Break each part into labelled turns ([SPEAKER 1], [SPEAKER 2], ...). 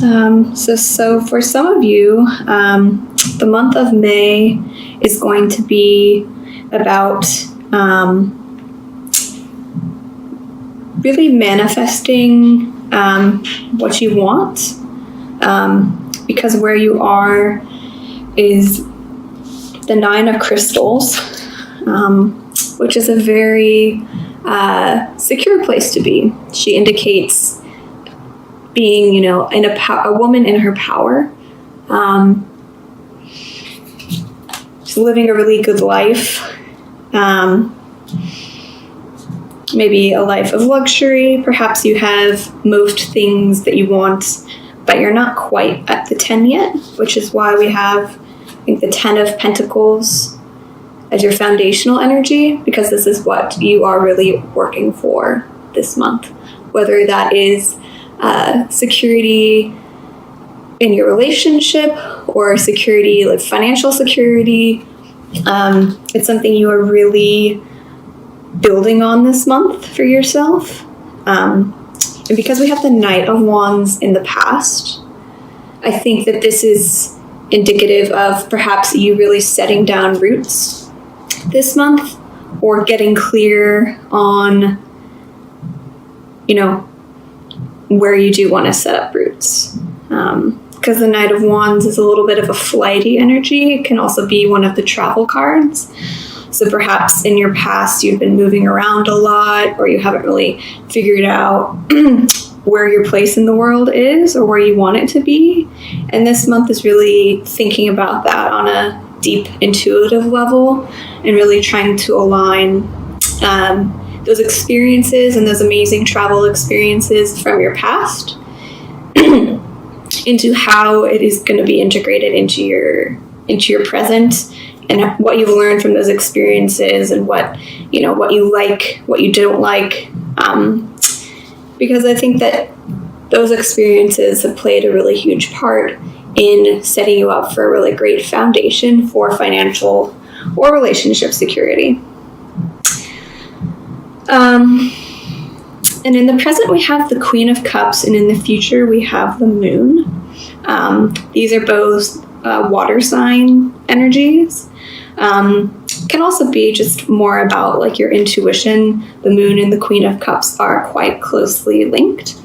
[SPEAKER 1] So for some of you, the month of May is going to be about really manifesting what you want, because where you are is the Nine of Crystals, which is a very secure place to be. She indicates being, in a woman in her power. She's living a really good life. Maybe a life of luxury. Perhaps you have most things that you want, but you're not quite at the 10 yet, which is why we have, I think, the 10 of Pentacles as your foundational energy, because this is what you are really working for this month. Whether that is security in your relationship or security, like financial security, it's something you are really building on this month for yourself. And because we have the Knight of Wands in the past, I think that this is indicative of perhaps you really setting down roots this month, or getting clear on, where you do want to set up roots. Because the Knight of Wands is a little bit of a flighty energy. It can also be one of the travel cards. So perhaps in your past you've been moving around a lot, or you haven't really figured out where your place in the world is or where you want it to be. And this month is really thinking about that on a deep intuitive level and really trying to align those experiences and those amazing travel experiences from your past into how it is going to be integrated into your present, and what you've learned from those experiences, and what you like, what you don't like, because I think that those experiences have played a really huge part in setting you up for a really great foundation for financial or relationship security. And in the present, we have the Queen of Cups, and in the future, we have the Moon. These are both water sign energies. Can also be just more about like your intuition. The Moon and the Queen of Cups are quite closely linked.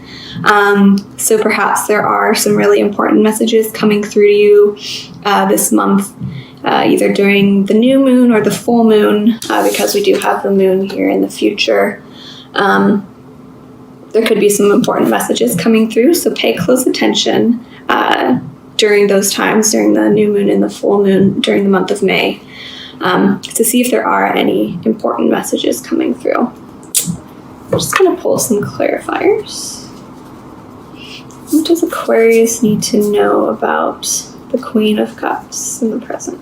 [SPEAKER 1] So perhaps there are some really important messages coming through to you this month, either during the new moon or the full moon, because we do have the moon here in the future. There could be some important messages coming through, so pay close attention during those times, during the new moon and the full moon during the month of May, to see if there are any important messages coming through. I'm just going to pull some clarifiers. What does Aquarius need to know about the Queen of Cups in the present?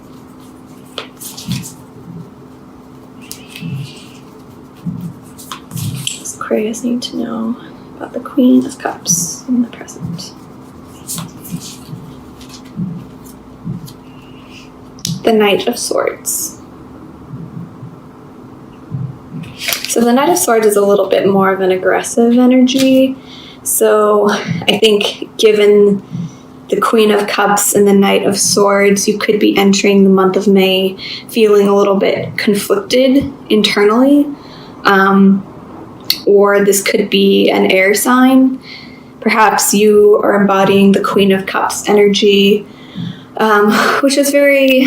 [SPEAKER 1] What does Aquarius need to know about the Queen of Cups in the present? The Knight of Swords. So the Knight of Swords is a little bit more of an aggressive energy. So I think given the Queen of Cups and the Knight of Swords, you could be entering the month of May feeling a little bit conflicted internally. Or this could be an air sign. Perhaps you are embodying the Queen of Cups energy, which is very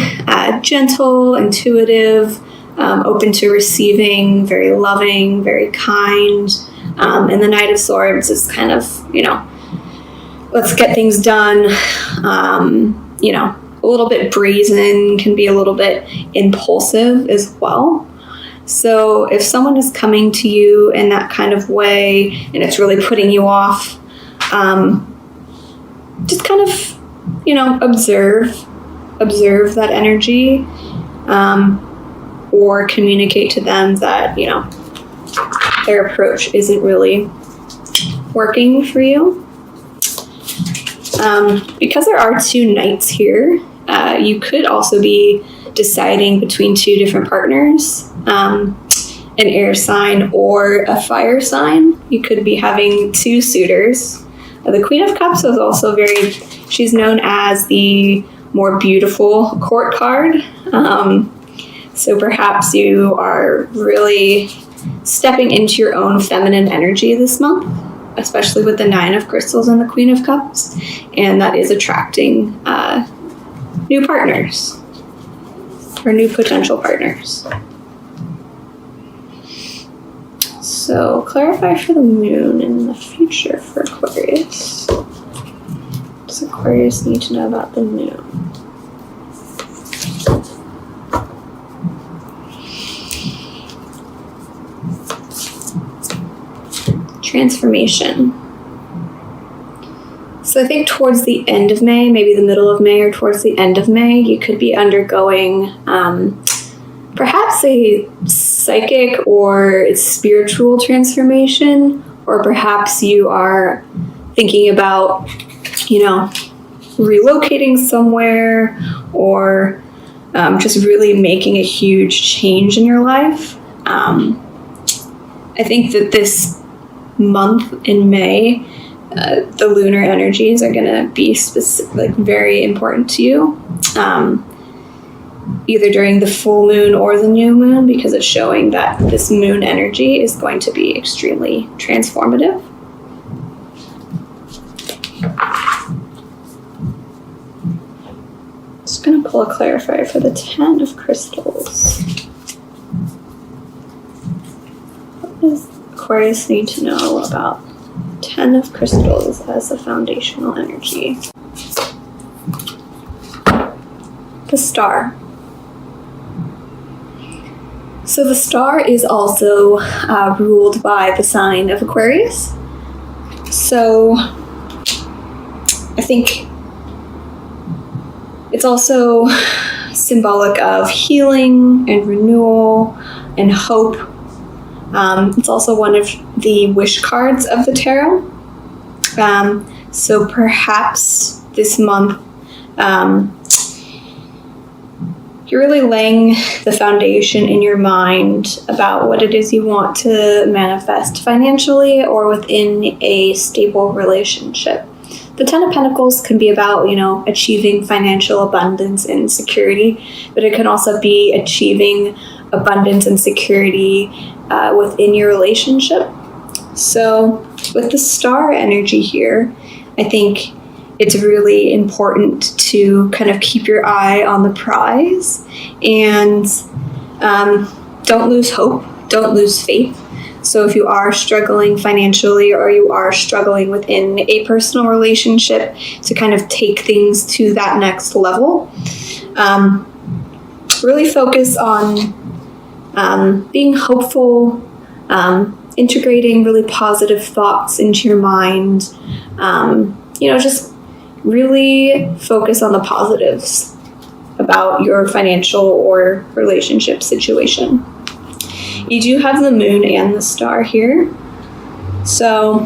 [SPEAKER 1] gentle, intuitive, open to receiving, very loving, very kind. And the Knight of Swords is kind of, let's get things done. A little bit brazen, can be a little bit impulsive as well. So if someone is coming to you in that kind of way and it's really putting you off, just kind of, observe that energy, or communicate to them that, their approach isn't really working for you. Because there are two knights here, you could also be deciding between two different partners, an air sign or a fire sign. You could be having two suitors The Queen of Cups is also she's known as the more beautiful court card. So perhaps you are really stepping into your own feminine energy this month, especially with the Nine of Crystals and the Queen of Cups, and that is attracting new partners or new potential partners. So clarify for the moon in the future for Aquarius. What does Aquarius need to know about the moon? Transformation. So I think towards the end of May, maybe the middle of May or towards the end of May, you could be undergoing perhaps a psychic or spiritual transformation, or perhaps you are thinking about, relocating somewhere, or just really making a huge change in your life. I think that this month in May, the lunar energies are going to be very important to you, either during the full moon or the new moon, because it's showing that this moon energy is going to be extremely transformative. Just going to pull a clarifier for the 10 of Crystals. What does Aquarius need to know about 10 of Crystals as a foundational energy? The Star. So the Star is also ruled by the sign of Aquarius. So I think it's also symbolic of healing and renewal and hope. It's also one of the wish cards of the tarot. So perhaps this month, you're really laying the foundation in your mind about what it is you want to manifest financially or within a stable relationship. The 10 of Pentacles can be about, achieving financial abundance and security, but it can also be achieving abundance and security within your relationship. So with the Star energy here, I think it's really important to kind of keep your eye on the prize and don't lose hope, don't lose faith. So if you are struggling financially or you are struggling within a personal relationship, to kind of take things to that next level, really focus on being hopeful, integrating really positive thoughts into your mind, just really focus on the positives about your financial or relationship situation. You do have the moon and the star here. So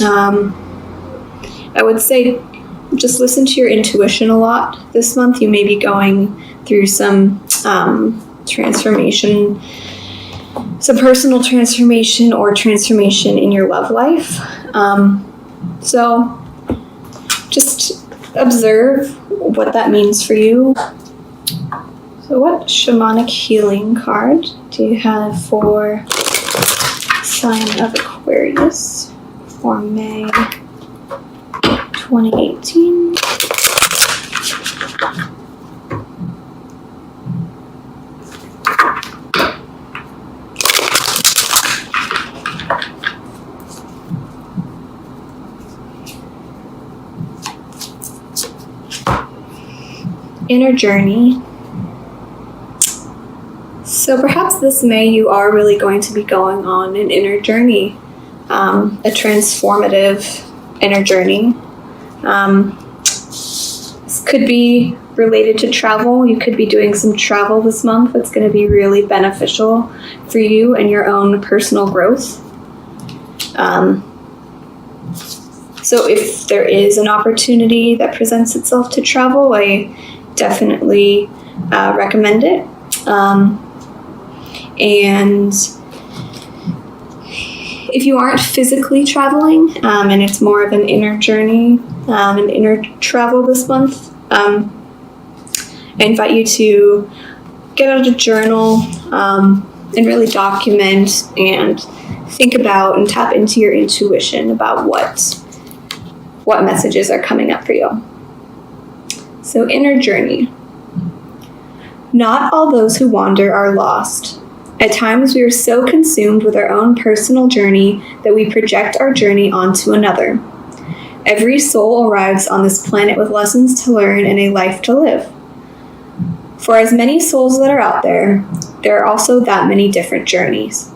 [SPEAKER 1] I would say just listen to your intuition a lot this month. You may be going through some transformation, some personal transformation or transformation in your love life. So just observe what that means for you. So what shamanic healing card do you have for sign of Aquarius for May 2018? Inner journey. So perhaps this May you are really going to be going on an inner journey, a transformative inner journey. This could be related to travel. You could be doing some travel this month that's going to be really beneficial for you and your own personal growth. So if there is an opportunity that presents itself to travel, I definitely recommend it. And If you aren't physically traveling, and it's more of an inner journey, an inner travel this month, I invite you to get out a journal and really document and think about and tap into your intuition about what messages are coming up for you. So, inner journey. Not all those who wander are lost. At times we are so consumed with our own personal journey that we project our journey onto another. Every soul arrives on this planet with lessons to learn and a life to live. For as many souls that are out there, there are also that many different journeys.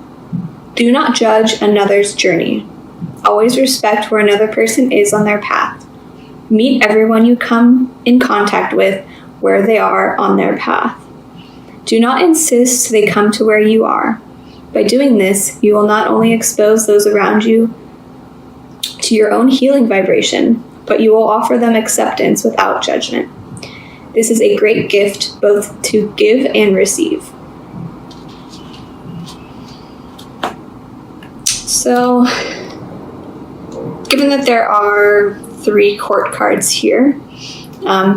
[SPEAKER 1] Do not judge another's journey. Always respect where another person is on their path. Meet everyone you come in contact with where they are on their path. Do not insist they come to where you are. By doing this, you will not only expose those around you to your own healing vibration, but you will offer them acceptance without judgment. This is a great gift both to give and receive. So, given that there are 3 court cards here,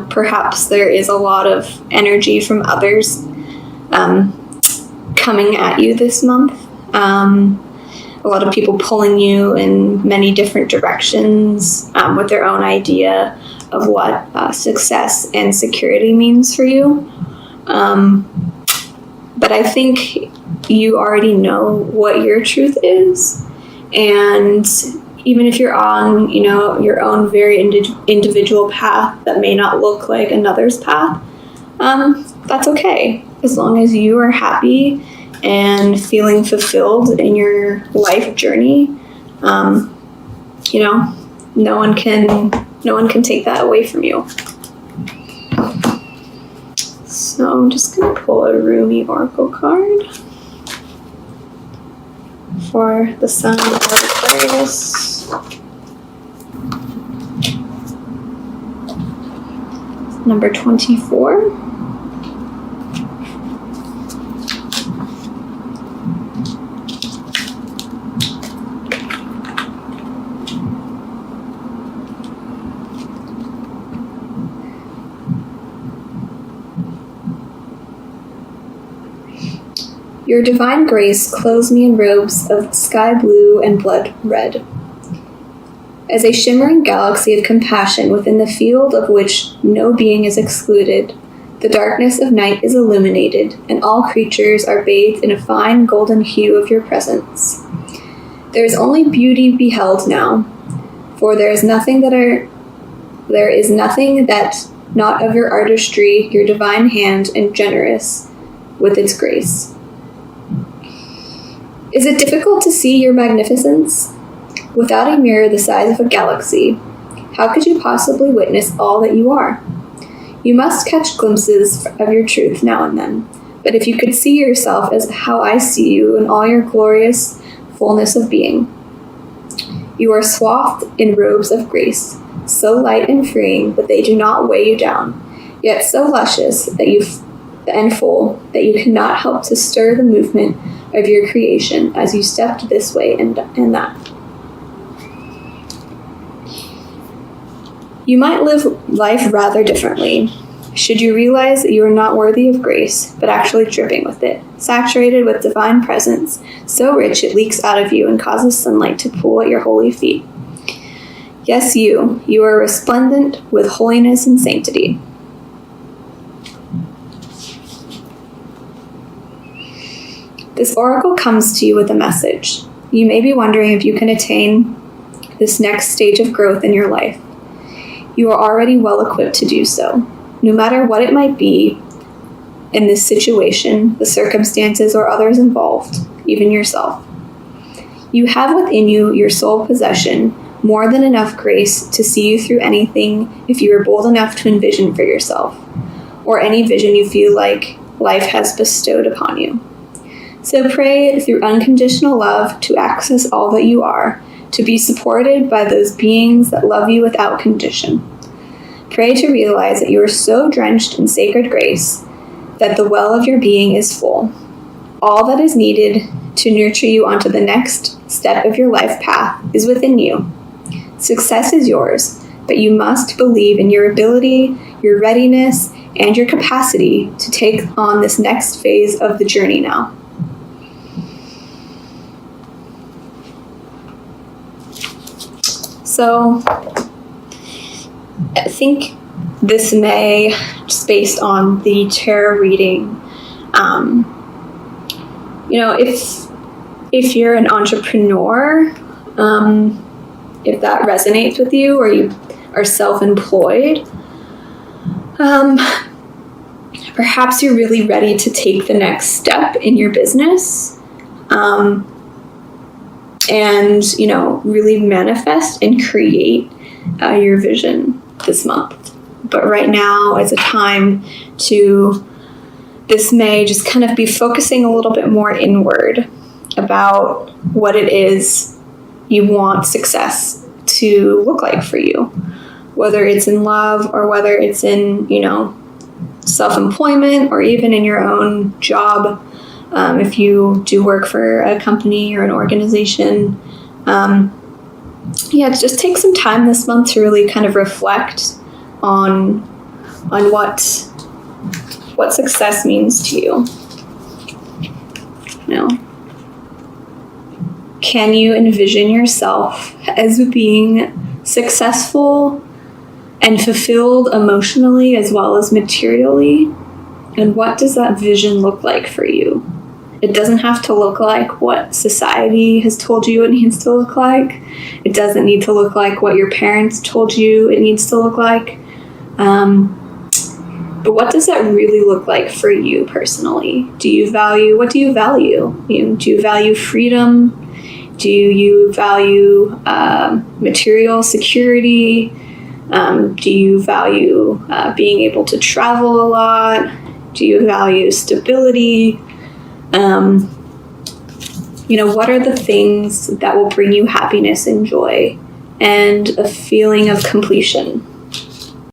[SPEAKER 1] perhaps there is a lot of energy from others coming at you this month. A lot of people pulling you in many different directions with their own idea of what success and security means for you. But I think you already know what your truth is. And even if you're on, your own very individual path that may not look like another's path, that's okay. As long as you are happy and feeling fulfilled in your life journey, no one can take that away from you. So I'm just going to pull a Rumi Oracle card for the Sun of Aquarius. Number 24. Your divine grace clothes me in robes of sky blue and blood red. As a shimmering galaxy of compassion within the field of which no being is excluded, the darkness of night is illuminated, and all creatures are bathed in a fine golden hue of your presence. There is only beauty beheld now, for there is nothing that not of your artistry, your divine hand, and generous with its grace. Is it difficult to see your magnificence? Without a mirror the size of a galaxy, how could you possibly witness all that you are? You must catch glimpses of your truth now and then, but if you could see yourself as how I see you in all your glorious fullness of being. You are swathed in robes of grace, so light and freeing that they do not weigh you down, yet so luscious and full that you cannot help to stir the movement of your creation as you stepped this way and that. You might live life rather differently, should you realize that you are not worthy of grace, but actually dripping with it, saturated with divine presence, so rich it leaks out of you and causes sunlight to pool at your holy feet. Yes, you are resplendent with holiness and sanctity. This oracle comes to you with a message. You may be wondering if you can attain this next stage of growth in your life. You are already well equipped to do so, no matter what it might be in this situation, the circumstances, or others involved, even yourself. You have within you your sole possession, more than enough grace to see you through anything if you are bold enough to envision for yourself, or any vision you feel like life has bestowed upon you. So pray through unconditional love to access all that you are, to be supported by those beings that love you without condition. Pray to realize that you are so drenched in sacred grace that the well of your being is full. All that is needed to nurture you onto the next step of your life path is within you. Success is yours, but you must believe in your ability, your readiness, and your capacity to take on this next phase of the journey now. So, I think this May, just based on the tarot reading, if you're an entrepreneur, if that resonates with you, or you are self-employed, perhaps you're really ready to take the next step in your business, and really manifest and create your vision this month. But right now is a time to, this May, just kind of be focusing a little bit more inward about what it is you want success to look like for you, whether it's in love or whether it's in, self-employment or even in your own job. If you do work for a company or an organization, just take some time this month to really kind of reflect on what success means to you. Can you envision yourself as being successful and fulfilled emotionally as well as materially? And what does that vision look like for you? It doesn't have to look like what society has told you it needs to look like. It doesn't need to look like what your parents told you it needs to look like. But what does that really look like for you personally? What do you value? Do you value freedom? Do you value material security? Do you value being able to travel a lot? Do you value stability? What are the things that will bring you happiness and joy and a feeling of completion?